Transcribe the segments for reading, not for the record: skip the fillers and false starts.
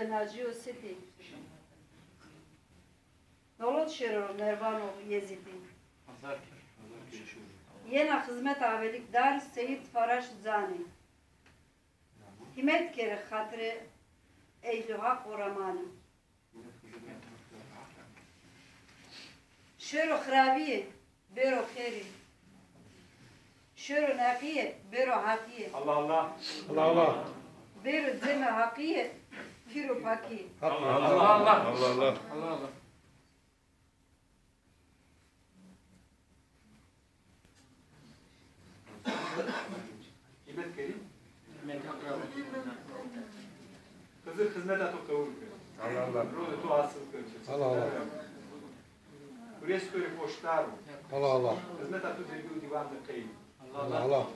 Naci Oseti. Nolot Şeror Mervanov Yezidi. Yena hizmet avelik dar Seyit Faraş Zani. Himet kere hatırı Eyluha Koramanı. Şero Hraviye Bero Kheri. Şero Nakiye Bero Hakiye. Allah Allah. Allah Allah. Bero Zeme Hakiye Firo Paki. Allah Allah. Allah Allah. Allah Allah. Himmet Kerim. Kızı hizmet atı kavur. Allah Allah. Ruhu tu asıl kır. Allah Allah. Buraya skori poştaru. Allah Allah. Hizmet atı zirgü divandı kıyım. Allah Allah.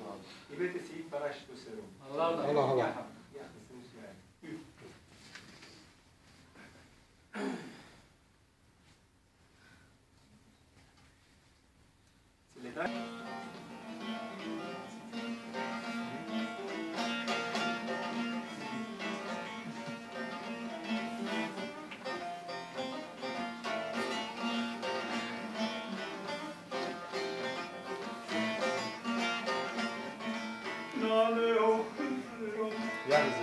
Himmet-i Seyit Faraş tu serum. Allah Allah. Allah Allah. Ya kısım söyle. Siledan. Yalnız.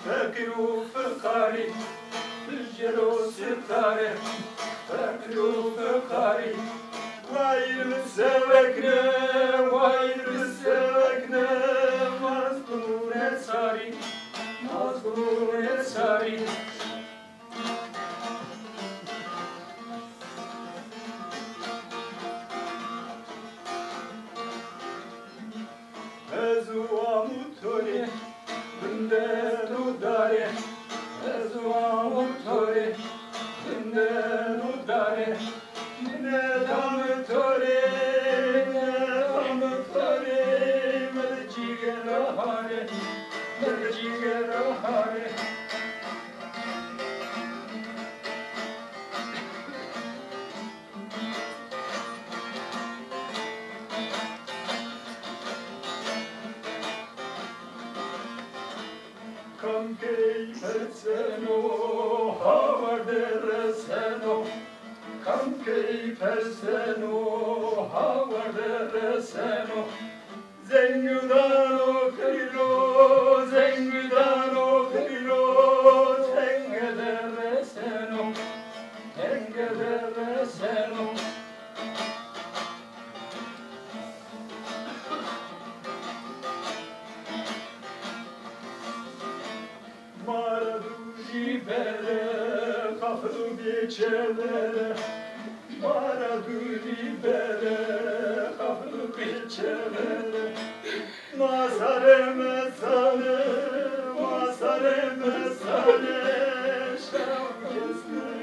فكروا فقاري الجلو ستاري فكروا فقاري وايل مسوكنا وايل مسوكنا مظلوم ساري مظلوم ساري أزوا مطوري بندن وداري أزوا مطوري بندن وداري ندم توري ندم توري ملجي جرهاري ملجي جرهاري Come che perseno hava dereseno Come che perseno hava dereseno Zengudano krilo Zengudano krilo Tenge dereseno Tenge dereseno Maraduni bere, kaflu geçelere Maraduni bere, kaflu geçelere Masare mesane, masare mesane Şam kesme